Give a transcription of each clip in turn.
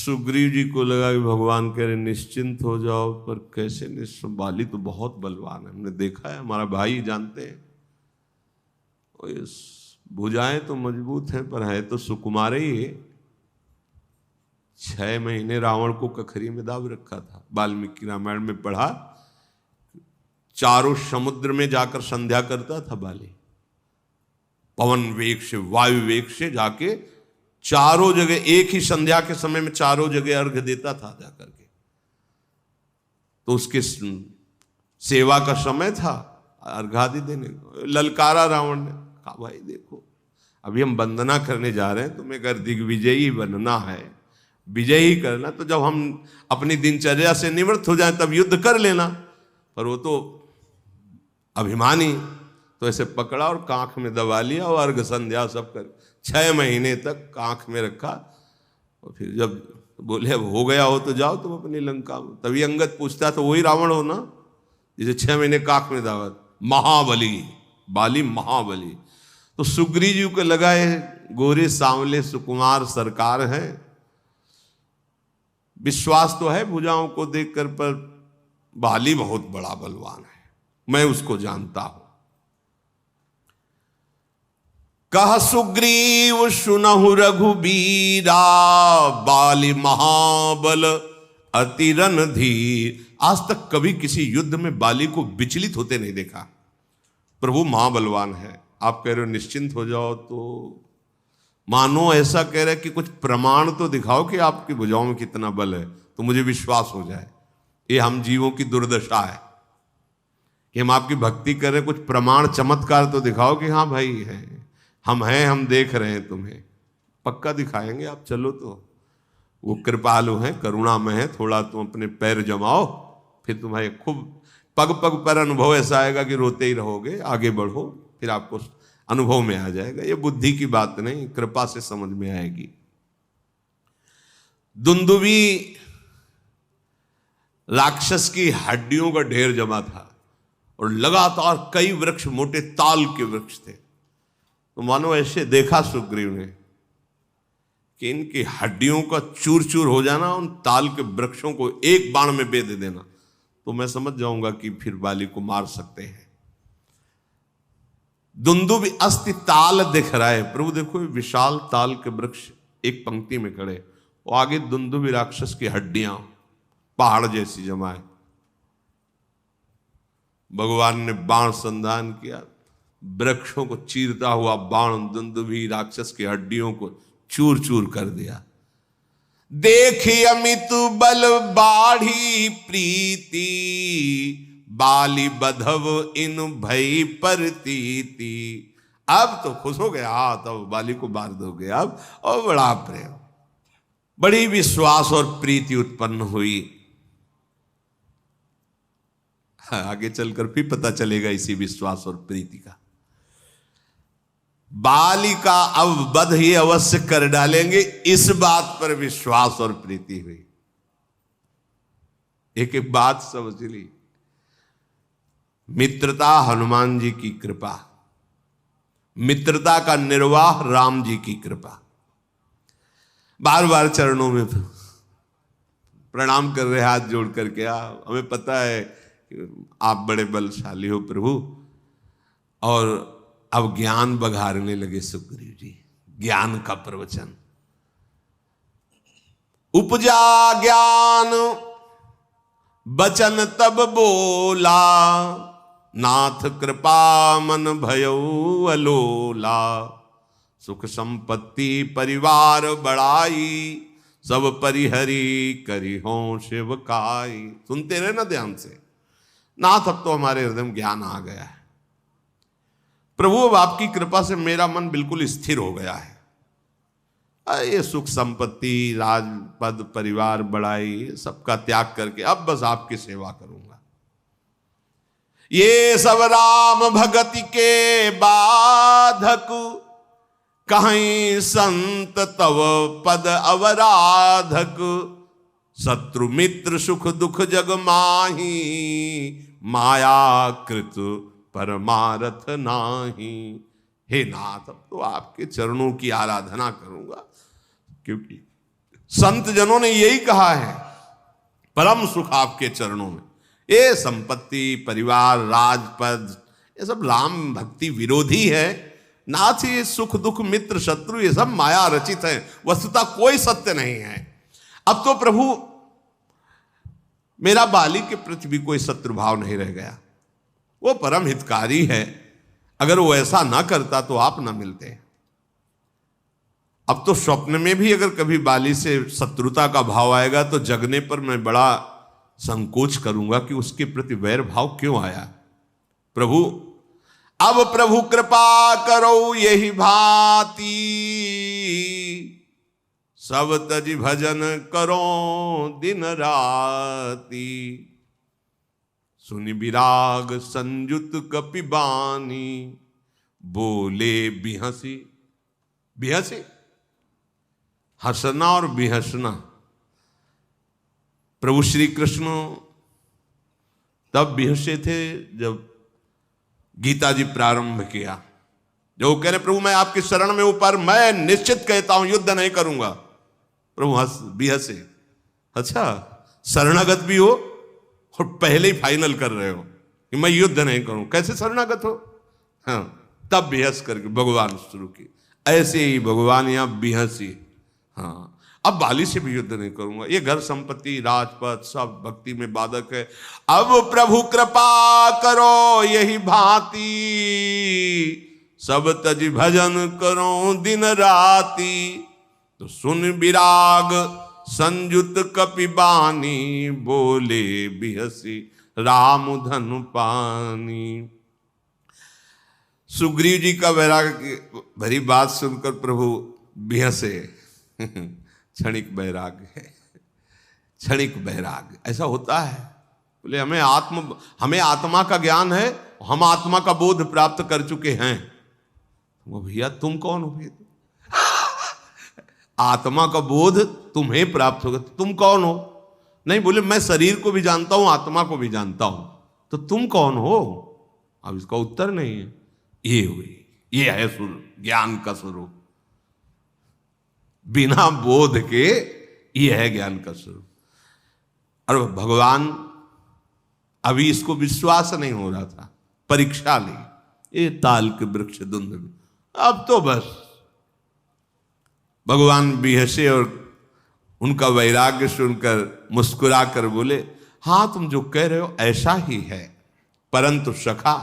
सुग्रीव जी को लगा कि भगवान कह रहे निश्चिंत हो जाओ, पर कैसे निश्चिंत, बाली तो बहुत बलवान है, हमने देखा है, हमारा भाई जानते हैं, और ये भुजाएं तो मजबूत हैं पर है तो सुकुमार ही है। 6 महीने रावण को कखरी में दाब रखा था। वाल्मीकि रामायण में पढ़ा, चारों समुद्र में जाकर संध्या करता था बाली, पवन वेग से, वायु वेग से जाके चारों जगह एक ही संध्या के समय में चारों जगह अर्घ देता था जाकर के। तो उसके सेवा का समय था, अर्घादि देने को ललकारा रावण ने। कहा भाई देखो अभी हम वंदना करने जा रहे हैं, तुम्हें अगर दिग्विजयी बनना है, विजयी करना, तो जब हम अपनी दिनचर्या से निवृत्त हो जाएं तब युद्ध कर लेना। पर वो तो अभिमानी, तो ऐसे पकड़ा और कांख में दबा लिया और अर्घ संध्या सब कर 6 महीने तक कांख में रखा। और फिर जब बोले अब हो गया हो तो जाओ तुम अपनी लंका में। तभी अंगद पूछता तो वही रावण हो ना जिसे 6 महीने कांख में दावा, महाबली, बाली महाबली। तो सुग्रीव जी को लगा है गोरे सांवले सुकुमार सरकार है, विश्वास तो है भुजाओं को देखकर, पर बाली बहुत बड़ा बलवान है, मैं उसको जानता हूं। कह सुग्रीव सुनहु रघुबीरा, बाली महाबल अति रणधीर। आज तक कभी किसी युद्ध में बाली को विचलित होते नहीं देखा। प्रभु महाबलवान है, आप कह रहे हो निश्चिंत हो जाओ, तो मानो ऐसा कह रहे कि कुछ प्रमाण तो दिखाओ कि आपकी भुजाओं में कितना बल है, तो मुझे विश्वास हो जाए। ये हम जीवों की दुर्दशा है कि हम आपकी भक्ति कर रहे, कुछ प्रमाण चमत्कार तो दिखाओ कि हाँ भाई है, हम हैं, हम देख रहे हैं तुम्हें। पक्का दिखाएंगे आप, चलो। तो वो कृपालु हैं, करुणामय है, थोड़ा तुम अपने पैर जमाओ, फिर तुम्हारे खूब पग पग पर अनुभव ऐसा आएगा कि रोते ही रहोगे। आगे बढ़ो, फिर आपको अनुभव में आ जाएगा। ये बुद्धि की बात नहीं, कृपा से समझ में आएगी। दुंदुभी राक्षस की हड्डियों का ढेर जमा था और लगातार कई वृक्ष, मोटे ताल के वृक्ष थे। तो मानो ऐसे देखा सुग्रीव ने कि इनकी हड्डियों का चूर चूर हो जाना, उन ताल के वृक्षों को एक बाण में बेध देना, तो मैं समझ जाऊंगा कि फिर बाली को मार सकते हैं। दुंदुभी अस्ति ताल दिख रहा है। प्रभु देखो विशाल ताल के वृक्ष एक पंक्ति में खड़े, और आगे दुंदुभी राक्षस की हड्डियां पहाड़ जैसी जमा है। भगवान ने बाण संधान किया, वृक्षों को चीरता हुआ बाण दुंदुभी राक्षस की हड्डियों को चूर चूर कर दिया। देखी अमित बल बाढ़ी प्रीति, बाली बधव इन भई परतीति। अब तो खुश हो गया, तब बाली को मार दोगे अब, और बड़ा प्रेम, बड़ी विश्वास और प्रीति उत्पन्न हुई। आगे चलकर फिर पता चलेगा इसी विश्वास और प्रीति का। बाली का अब वध ही अवश्य कर डालेंगे, इस बात पर विश्वास और प्रीति हुई। एक एक बात समझ ली। मित्रता हनुमान जी की कृपा, मित्रता का निर्वाह राम जी की कृपा। बार बार चरणों में प्रणाम कर रहे, हाथ जोड़ करके। हमें पता है आप बड़े बलशाली हो प्रभु, और अब ज्ञान बघारने लगे सुग्रीव जी, ज्ञान का प्रवचन। उपजा ज्ञान बचन तब बोला, नाथ कृपा मन भयो अलोला। सुख संपत्ति परिवार बढ़ाई, सब परिहरी करी हो शिवकाई। सुनते रहे ना ध्यान से। नाथ अब तो हमारे हृदय में ज्ञान आ गया है प्रभु, अब आपकी कृपा से मेरा मन बिल्कुल स्थिर हो गया है। ये सुख संपत्ति, राजपद, परिवार बढ़ाई, सबका त्याग करके अब बस आपकी सेवा करूंगा। ये सब राम भगति के बाधक, कहीं संत तव पद अवराधक। शत्रु मित्र सुख दुख जग माही, माया कृत परमारथ नाही। हे नाथ, अब तो आपके चरणों की आराधना करूंगा, क्योंकि संत जनों ने यही कहा है, परम सुख आपके चरणों में। ये संपत्ति, परिवार, राजपद, ये सब राम भक्ति विरोधी है। नाथ ये सुख दुख मित्र शत्रु ये सब माया रचित है, वस्तुतः कोई सत्य नहीं है। अब तो प्रभु मेरा बाली के प्रति भी कोई शत्रु भाव नहीं रह गया, वो परम हितकारी है। अगर वो ऐसा ना करता तो आप ना मिलते। अब तो स्वप्न में भी अगर कभी बाली से शत्रुता का भाव आएगा तो जगने पर मैं बड़ा संकोच करूंगा कि उसके प्रति वैर भाव क्यों आया। प्रभु अब प्रभु कृपा करो यही भांति, सब तज भजन करो दिन राती। सुनि विराग संयुत कपि बानी, बोले बिहसी। बिहसी हंसना और बिहसना। प्रभु श्री कृष्ण तब बिहसे थे जब गीता जी प्रारंभ किया, जो कह रहे प्रभु मैं आपकी शरण में ऊपर, मैं निश्चित कहता हूं युद्ध नहीं करूंगा। प्रभु बिहसे। अच्छा, शरणागत भी हो और पहले ही फाइनल कर रहे हो कि मैं युद्ध नहीं करूं, कैसे शरणागत हो। हाँ, तब बिहस करके भगवान शुरू की। ऐसे ही भगवान यहां बिहसी। हाँ, अब बाली से भी युद्ध नहीं करूंगा, ये घर संपत्ति राजपद सब भक्ति में बाधक है। अब प्रभु कृपा करो यही भांति, सब तज भजन करो दिन राती। तो सुन विराग संयुत कपि बानी, बोले बिहसी राम धनु पानी। सुग्रीव जी का वैराग्य भरी बात सुनकर प्रभु बिहसे। क्षणिक वैराग्य है, क्षणिक वैराग्य ऐसा होता है। बोले हमें आत्मा का ज्ञान है, हम आत्मा का बोध प्राप्त कर चुके हैं। वो भैया तुम कौन हो? आत्मा का बोध तुम्हें प्राप्त होगा, तुम कौन हो? नहीं, बोले मैं शरीर को भी जानता हूं, आत्मा को भी जानता हूं, तो तुम कौन हो? अब इसका उत्तर नहीं है। ये हुई, ये है ज्ञान का स्वरूप। बिना बोध के ये है ज्ञान का स्वरूप। और भगवान अभी इसको विश्वास नहीं हो रहा था, परीक्षा ली। ये ताल के वृक्ष धुंध में, अब तो बस भगवान बिहसे और उनका वैराग्य सुनकर मुस्कुरा कर बोले, हां तुम जो कह रहे हो ऐसा ही है, परंतु सखा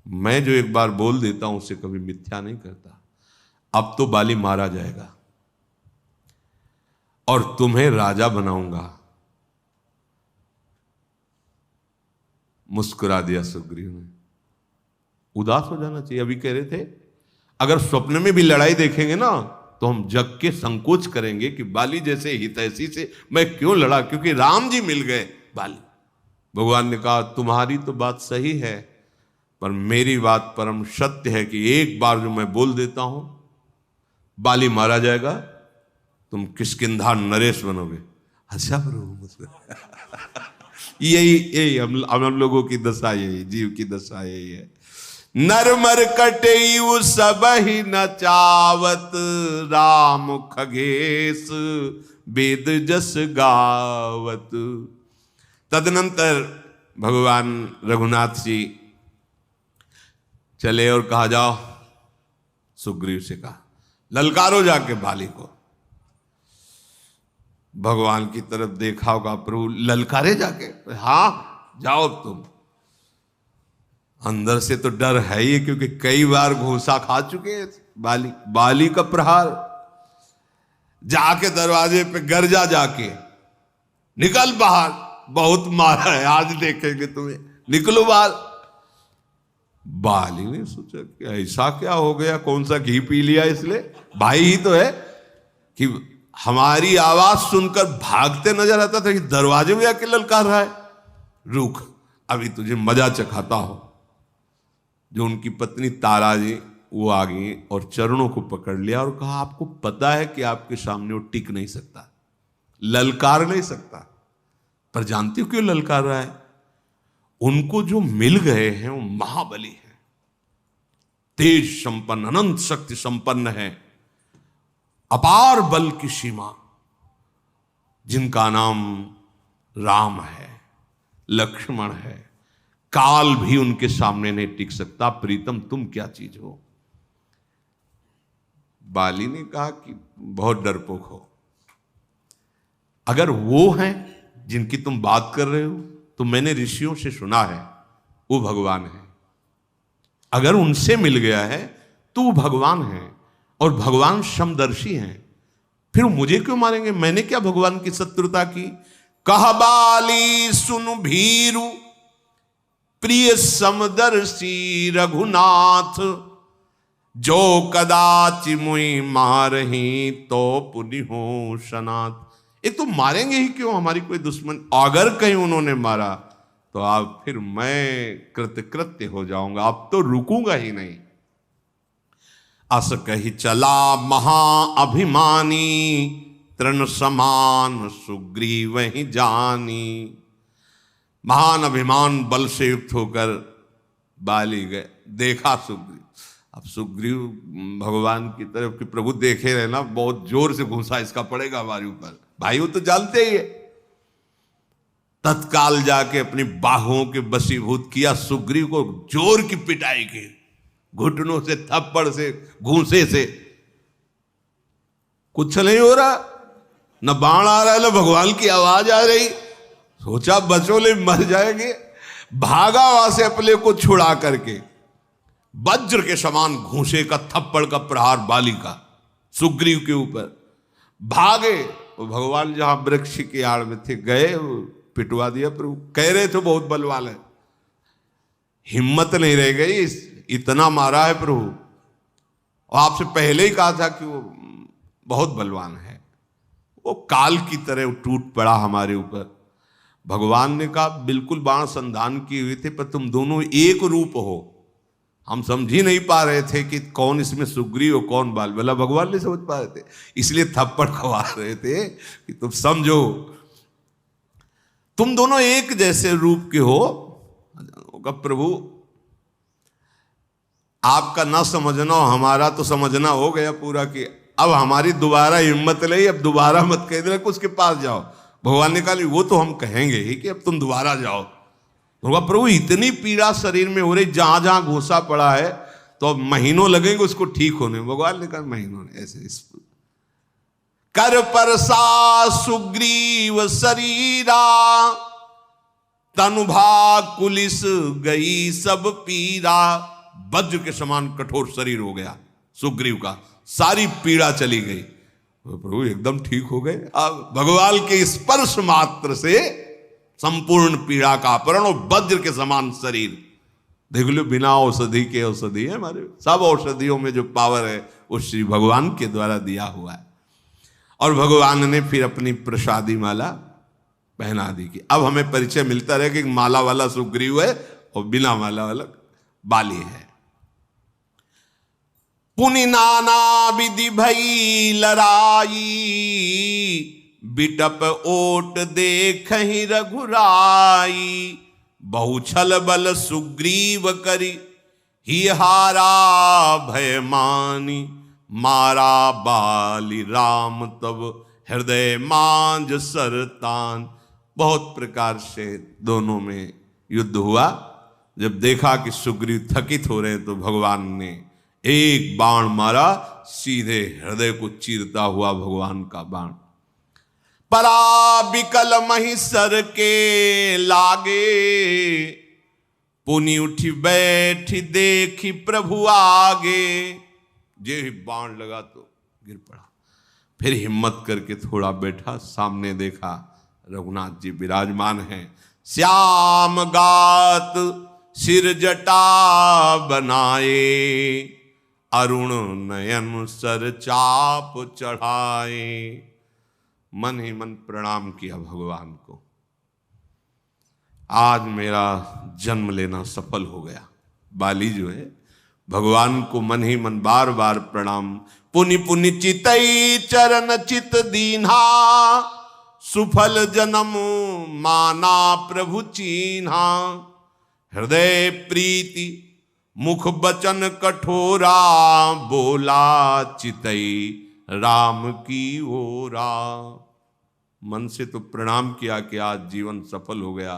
मैं जो एक बार बोल देता हूं उसे कभी मिथ्या नहीं करता। अब तो बाली मारा जाएगा और तुम्हें राजा बनाऊंगा। मुस्कुरा दिया सुग्रीव ने। उदास हो जाना चाहिए। अभी कह रहे थे अगर स्वप्न में भी लड़ाई देखेंगे ना तो हम जग के संकोच करेंगे कि बाली जैसे हितैषी से मैं क्यों लड़ा, क्योंकि राम जी मिल गए बाली। भगवान ने कहा तुम्हारी तो बात सही है, पर मेरी बात परम सत्य है कि एक बार जो मैं बोल देता हूं बाली मारा जाएगा, तुम किष्किंधा नरेश बनोगे। अच्छा प्रभु यही हम लोगों की दशा, यही जीव की दशा यही है। नरमर कटेयु सबहि न चावत, राम खगेश वेद जस गावत। तदनंतर भगवान रघुनाथ जी चले और कहा जाओ, सुग्रीव से कहा ललकारो जाके बाली को। भगवान की तरफ देखा होगा, प्रभु ललकारे जाके? हाँ जाओ तुम। अंदर से तो डर है ही, क्योंकि कई बार घूसा खा चुके हैं बाली का प्रहार। जाके दरवाजे पे गरजा, जाके निकल बाहर, बहुत मारा है आज देखेंगे तुम्हें, निकलो बाहर। बाली ने सोचा कि ऐसा क्या हो गया, कौन सा घी पी लिया इसलिए, भाई ही तो है, कि हमारी आवाज सुनकर भागते नजर आता था कि दरवाजे में आके ललकार रहा है। रुक, अभी तुझे मजा चखाता हो। जो उनकी पत्नी तारा जी वो आ गई और चरणों को पकड़ लिया और कहा आपको पता है कि आपके सामने वो टिक नहीं सकता, ललकार नहीं सकता, पर जानती हो क्यों ललकार रहा है? उनको जो मिल गए हैं वो महाबली है, तेज संपन्न, अनंत शक्ति संपन्न है, अपार बल की सीमा, जिनका नाम राम है, लक्ष्मण है, काल भी उनके सामने नहीं टिक सकता। प्रीतम तुम क्या चीज हो? बाली ने कहा कि बहुत डरपोक हो। अगर वो हैं जिनकी तुम बात कर रहे हो तो मैंने ऋषियों से सुना है वो भगवान है। अगर उनसे मिल गया है तो वो भगवान है, और भगवान समदर्शी हैं, फिर मुझे क्यों मारेंगे? मैंने क्या भगवान की शत्रुता की? कह बाली सुन भीरु प्रिय समदर्शी रघुनाथ, जो कदाचि मुई मारही तो पुनि हो सनाथ। एक तो मारेंगे ही क्यों हमारी कोई दुश्मन? अगर कहीं उन्होंने मारा तो आप फिर मैं कृतकृत्य हो जाऊंगा, अब तो रुकूंगा ही नहीं। अस कही चला महाअभिमानी, तृण समान सुग्रीव ही जानी। महान अभिमान बल से युक्त होकर बाली गए, देखा सुग्रीव। अब सुग्रीव भगवान की तरफ कि प्रभु देखे रहे ना, बहुत जोर से घूसा इसका पड़ेगा हमारे ऊपर। भाई वो तो जानते ही है। तत्काल जाके अपनी बाहों के बसीभूत किया, सुग्रीव को जोर की पिटाई की, घुटनों से, थप्पड़ से, घूंसे से। कुछ नहीं हो रहा, न बाण आ रहा है न भगवान की आवाज आ रही। सोचा बचोले मर जाएंगे, भागा वहां से अपने को छुड़ा करके। वज्र के समान घूंसे का, थप्पड़ का प्रहार बाली का सुग्रीव के ऊपर। भागे, वो भगवान जहां वृक्ष की आड़ में थे गए, पिटवा दिया। प्रभु कह रहे थे बहुत बलवान है, हिम्मत नहीं रह गई, इतना मारा है प्रभु। और आपसे पहले ही कहा था कि वो बहुत बलवान है। वो काल की तरह टूट पड़ा हमारे ऊपर। भगवान ने कहा बिल्कुल बाण संधान किए हुए थे, पर तुम दोनों एक रूप हो। हम समझ ही नहीं पा रहे थे कि कौन इसमें सुग्रीव और कौन बाल। भला भगवान नहीं समझ पा रहे थे, इसलिए थप्पड़ खवा रहे थे कि तुम समझो, तुम दोनों एक जैसे रूप के हो। प्रभु आपका ना समझना, हमारा तो समझना हो गया पूरा कि अब हमारी दोबारा हिम्मत नहीं, अब दोबारा मत कह देना कि उसके पास जाओ। भगवान ने कहा वो तो हम कहेंगे ही कि अब तुम दोबारा जाओ। तो प्रभु इतनी पीड़ा शरीर में हो रही, जहां जहां घूसा पड़ा है, तो अब महीनों लगेंगे उसको ठीक होने। भगवान ने कहा महीनों ने ऐसे कर परसा सुग्रीव शरीरा, तनुभा कुलिस गई सब पीरा। वज्र के समान कठोर शरीर हो गया सुग्रीव का, सारी पीड़ा चली गई। तो प्रभु एकदम ठीक हो गए। अब भगवान के स्पर्श मात्र से संपूर्ण पीड़ा का अपहरण, और वज्र के समान शरीर। देख लो, बिना औषधि के औषधि है हमारे। सब औषधियों में जो पावर है वो श्री भगवान के द्वारा दिया हुआ है। और भगवान ने फिर अपनी प्रसादी माला पहना दी कि अब हमें परिचय मिलता रहे कि माला वाला सुग्रीव है और बिना माला वाला बाली है। पुनि नाना विधि भई लड़ाई, बिटप ओट देख ही रघुराई। बहु छल बल सुग्रीव करी, ही हारा भय मानी। मारा बाली राम तब हृदय मांझ सरतान। बहुत प्रकार से दोनों में युद्ध हुआ। जब देखा कि सुग्रीव थकित हो रहे हैं तो भगवान ने एक बाण मारा, सीधे हृदय को चीरता हुआ भगवान का बाण। परा बिकल महिसर के लागे, पुनि उठी बैठी देखी प्रभु आगे। जे बाण लगा तो गिर पड़ा, फिर हिम्मत करके थोड़ा बैठा, सामने देखा रघुनाथ जी विराजमान हैं। श्याम गात सिर जटा बनाए, अरुण नयन सर चाप चढ़ाए। मन ही मन प्रणाम किया भगवान को, आज मेरा जन्म लेना सफल हो गया। बाली जो है भगवान को मन ही मन बार बार प्रणाम। पुनि पुनि चितई चरण चित दीन्हा, सुफल जन्म माना प्रभु चीन्हा। हृदय प्रीति मुख बचन कठोरा, बोला चितई राम की ओरा। मन से तो प्रणाम किया कि आज जीवन सफल हो गया,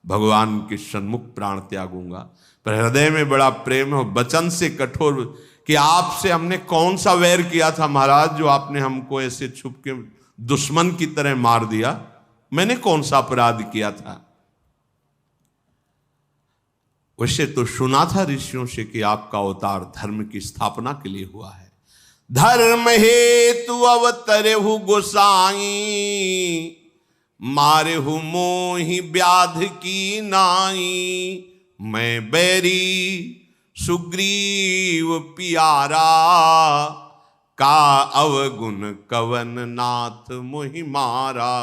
भगवान के सन्मुख प्राण त्यागूंगा, पर हृदय में बड़ा प्रेम है, वचन से कठोर कि आपसे हमने कौन सा वैर किया था महाराज, जो आपने हमको ऐसे छुप के दुश्मन की तरह मार दिया, मैंने कौन सा अपराध किया था। वैसे तो सुना था ऋषियों से कि आपका अवतार धर्म की स्थापना के लिए हुआ है, धर्म हेतु अवतरेहु गोसाई, मारे हु मोहि व्याध की नाई, मैं बैरी सुग्रीव पियारा, का अवगुण कवन नाथ मोहि मारा।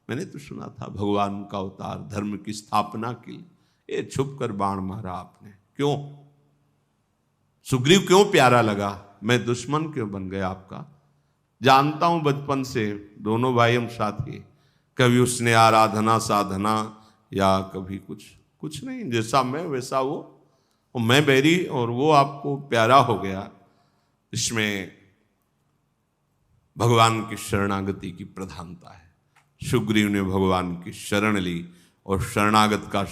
मैंने तो सुना था भगवान का अवतार धर्म की स्थापना के लिए, ये छुप कर बाण मारा आपने, क्यों? सुग्रीव क्यों प्यारा लगा, मैं दुश्मन क्यों बन गया आपका? जानता हूं बचपन से दोनों भाई हम साथी, कभी उसने आराधना साधना या कभी कुछ नहीं, जैसा मैं वैसा वो, और मैं बैरी और वो आपको प्यारा हो गया। इसमें भगवान की शरणागति की प्रधानता है। सुग्रीव ने भगवान की शरण ली, और शरणागत का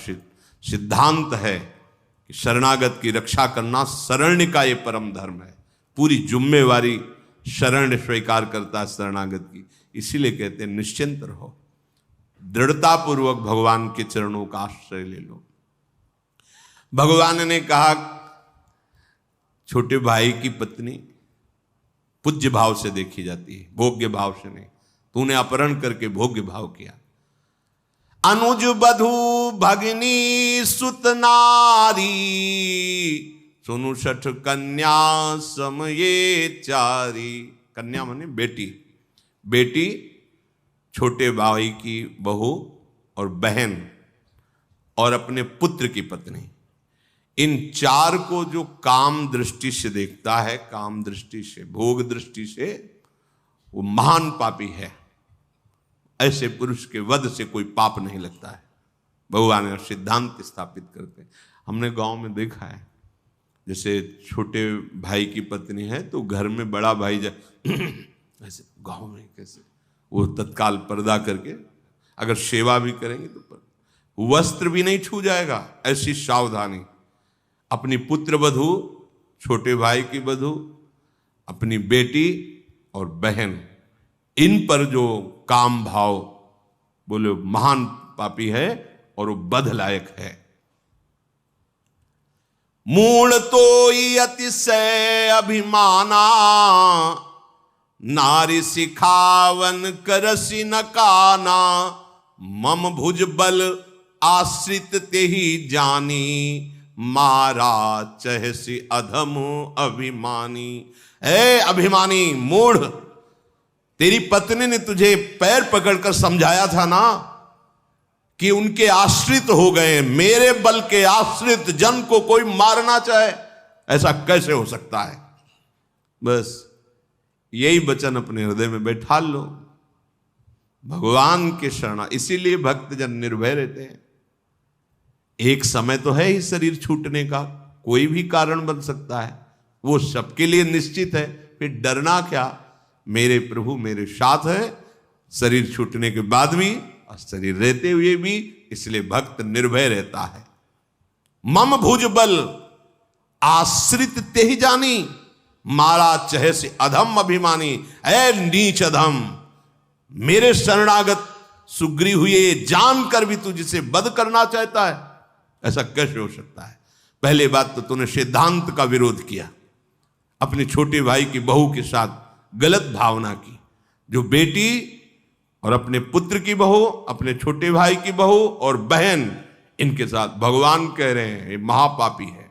सिद्धांत है कि शरणागत की रक्षा करना शरण्य का ये परम धर्म है, पूरी जिम्मेवारी शरण स्वीकार करता है शरणागत की। इसीलिए कहते हैं निश्चिंत रहो, दृढ़ता पूर्वक भगवान के चरणों का आश्रय ले लो। भगवान ने कहा छोटे भाई की पत्नी पूज्य भाव से देखी जाती है, भोग्य भाव से नहीं। तूने अपहरण करके भोग्य भाव किया। अनुज बधु भगनी सुत नारी, सुनु सठ कन्या समये चारी। कन्या माने बेटी, बेटी छोटे भाई की बहू और बहन और अपने पुत्र की पत्नी, इन चार को जो काम दृष्टि से देखता है, काम दृष्टि से, भोग दृष्टि से, वो महान पापी है। ऐसे पुरुष के वध से कोई पाप नहीं लगता है, भगवान ने सिद्धांत स्थापित करते हैं। हमने गांव में देखा है, जैसे छोटे भाई की पत्नी है तो घर में बड़ा भाई ऐसे गांव में कैसे वो तत्काल पर्दा करके अगर सेवा भी करेंगे तो वस्त्र भी नहीं छू जाएगा, ऐसी सावधानी। अपनी पुत्र वधू, छोटे भाई की वधू, अपनी बेटी और बहन, इन पर जो काम भाव, बोले महान पापी है और वो बध लायक है। मूल तो अतिशय अभिमाना, नारी सिखावन करसी न काना, मम भुज बल आश्रित तेहि जानी, मारा चहसी अधम अभिमानी। ए अभिमानी मूढ़, तेरी पत्नी ने तुझे पैर पकड़कर समझाया था ना कि उनके आश्रित हो गए, मेरे बल के आश्रित जन को कोई मारना चाहे, ऐसा कैसे हो सकता है? बस यही वचन अपने हृदय में बैठा लो, भगवान के शरण। इसीलिए भक्तजन निर्भय रहते हैं। एक समय तो है ही शरीर छूटने का, कोई भी कारण बन सकता है, वो सबके लिए निश्चित है, फिर डरना क्या? मेरे प्रभु मेरे साथ है, शरीर छूटने के बाद भी और शरीर रहते हुए भी, इसलिए भक्त निर्भय रहता है। मम भुज बल आश्रित तेहि जानी, मारा चहे से अधम अभिमानी। ऐ नीच अधम, मेरे शरणागत सुग्रीव हुए जानकर भी तू जिसे वध करना चाहता है, ऐसा कैसे हो सकता है? पहले बात तो तूने सिद्धांत का विरोध किया, अपने छोटे भाई की बहू के साथ गलत भावना की। जो बेटी और अपने पुत्र की बहू, अपने छोटे भाई की बहू और बहन, इनके साथ भगवान कह रहे हैं ये महापापी है।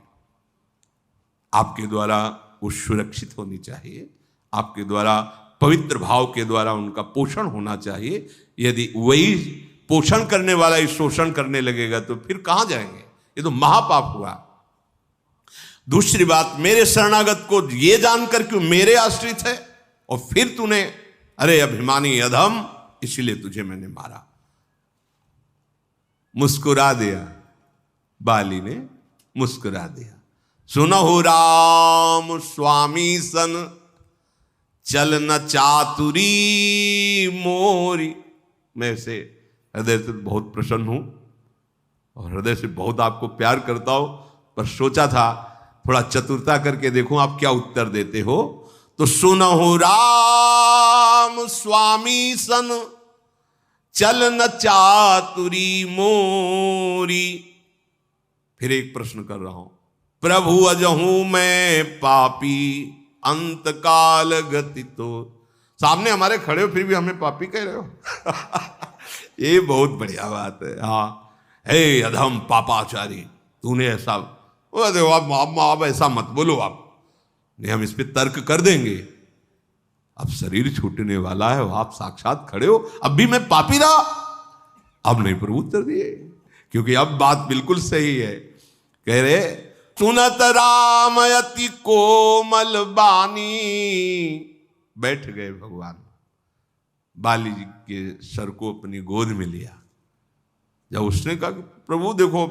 आपके द्वारा वो सुरक्षित होनी चाहिए, आपके द्वारा पवित्र भाव के द्वारा उनका पोषण होना चाहिए। यदि वही पोषण करने वाला ही शोषण करने लगेगा तो फिर कहां जाएंगे? ये तो महापाप हुआ। दूसरी बात, मेरे शरणागत को ये जानकर क्यों मेरे आश्रित है, और फिर तूने अरे अभिमानी अधम, इसीलिए तुझे मैंने मारा। मुस्कुरा दिया, बाली ने मुस्कुरा दिया। सुनहु राम स्वामी सन, चल न चातुरी मोरी। मैं ऐसे हृदय से बहुत प्रसन्न हूं और हृदय से बहुत आपको प्यार करता हूं, पर सोचा था थोड़ा चतुरता करके देखूं आप क्या उत्तर देते हो। तो सुनहु राम स्वामी सन चल न चातुरी मोरी। फिर एक प्रश्न कर रहा हूं, प्रभु अजहूं मैं पापी अंत काल गति तो। सामने हमारे खड़े हो फिर भी हमें पापी कह रहे हो ये बहुत बढ़िया बात है। हाँ, हे अधम पापाचारी, तूने ऐसा, आप ऐसा मत बोलो, आप नहीं, हम इस पे तर्क कर देंगे। अब शरीर छूटने वाला है, आप साक्षात खड़े हो, अब भी मैं पापी रहा? अब नहीं प्रभु उत्तर दिए, क्योंकि अब बात बिल्कुल सही है। कह रहे सुनत राम अति कोमल बानी। बैठ गए भगवान, बाली जी के सर को अपनी गोद में लिया। जब उसने कहा कि प्रभु देखो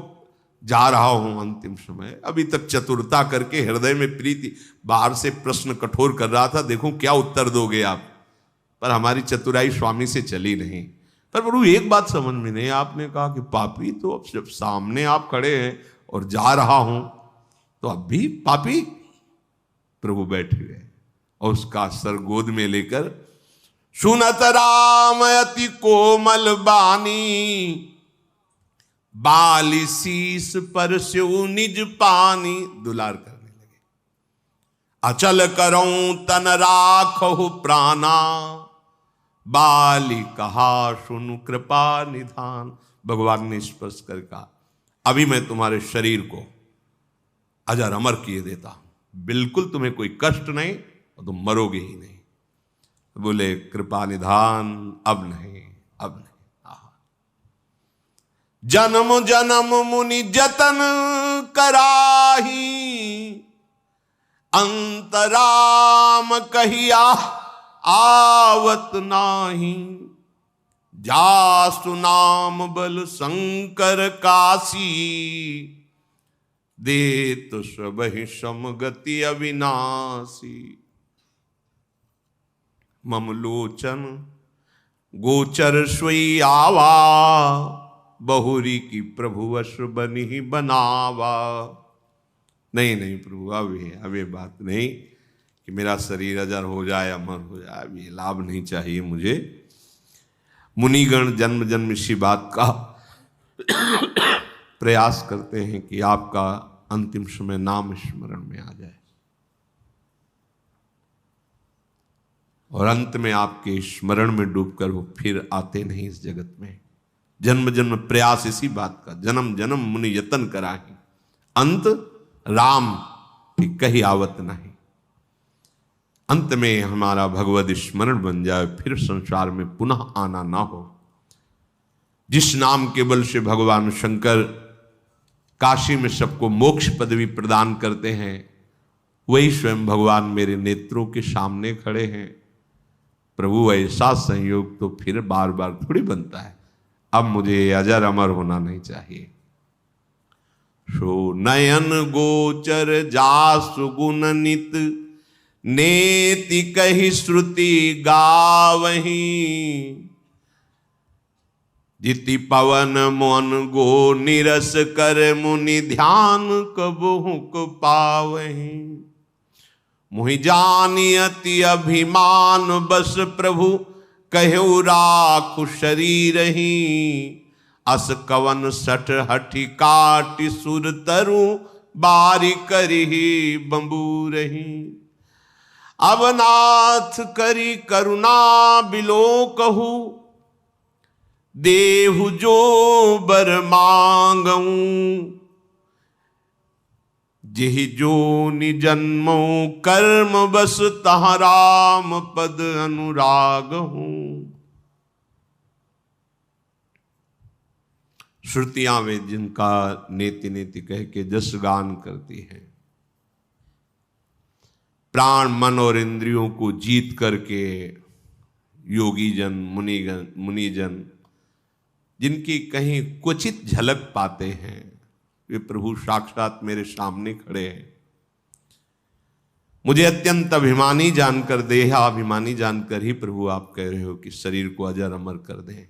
जा रहा हूं अंतिम समय, अभी तक चतुरता करके हृदय में प्रीति, बाहर से प्रश्न कठोर कर रहा था, देखो क्या उत्तर दोगे आप, पर हमारी चतुराई स्वामी से चली नहीं। पर प्रभु एक बात समझ में नहीं, आपने कहा कि पापी, तो अब जब सामने आप खड़े हैं और जा रहा हूं तो अब भी पापी? प्रभु बैठ गए और उसका सर गोद में लेकर सुनत राम अति कोमल बानी बाली शीस पर स्यो निज पानी। दुलार करने लगे। अचल करऊं तन राखहु प्राणा बाली कहा सुनु कृपा निधान। भगवान ने स्पर्श कर कहा अभी मैं तुम्हारे शरीर को अजर अमर किए देता हूं, बिल्कुल तुम्हें कोई कष्ट नहीं और तुम मरोगे ही नहीं। बोले कृपा निधान अब नहीं, अब नहीं। जन्म जन्म मुनि जतन कराही अंतराम कहिया आवत नाही। जासु नाम बल शंकर काशी दे तो सबहि समगति अविनाशी। ममलोचन गोचर सोई आवा बहुरी की प्रभु वश बनी ही बनावा। नहीं नहीं प्रभु, अब ये बात नहीं कि मेरा शरीर अजर हो जाए, अमर हो जाए, अब ये लाभ नहीं चाहिए मुझे। मुनिगण जन्म जन्म इसी बात का प्रयास करते हैं कि आपका अंतिम समय नाम स्मरण में आ जाए, और अंत में आपके स्मरण में डूबकर वो फिर आते नहीं इस जगत में। जन्म जन्म प्रयास इसी बात का, जन्म जन्म मुनि यतन कराही अंत राम की कही आवत नहीं। अंत में हमारा भगवत स्मरण बन जाए, फिर संसार में पुनः आना ना हो। जिस नाम के बल से भगवान शंकर काशी में सबको मोक्ष पदवी प्रदान करते हैं, वही स्वयं भगवान मेरे नेत्रों के सामने खड़े हैं। प्रभु ऐसा संयोग तो फिर बार बार थोड़ी बनता है। अब मुझे अजर अमर होना नहीं चाहिए। सो नयन गोचर जासु गुण नित नेति कही श्रुति गावही। जिति पवन मन गो निरस कर मुनि ध्यान कबहु को पावही। मुहि जानी अति अभिमान बस प्रभु कहु राखु शरीर ही। अस कवन सठ हठि काटि सुर तरु बारी करिहि बंबूरही। अब नाथ करी करुणा बिलो कहू देहु जो बर मांगऊं। जिहि जो निजन्मो कर्म बस तहाँ राम पद अनुराग हूं। श्रुतियां वे जिनका नेति नेति कह के जस गान करती हैं, प्राण मन और इंद्रियों को जीत करके योगी जन मुनिजन जिनकी कहीं क्वचित झलक पाते हैं, वे प्रभु साक्षात मेरे सामने खड़े हैं। मुझे अत्यंत अभिमानी जानकर, देहाभिमानी जानकर ही प्रभु आप कह रहे हो कि शरीर को अजर अमर कर दें।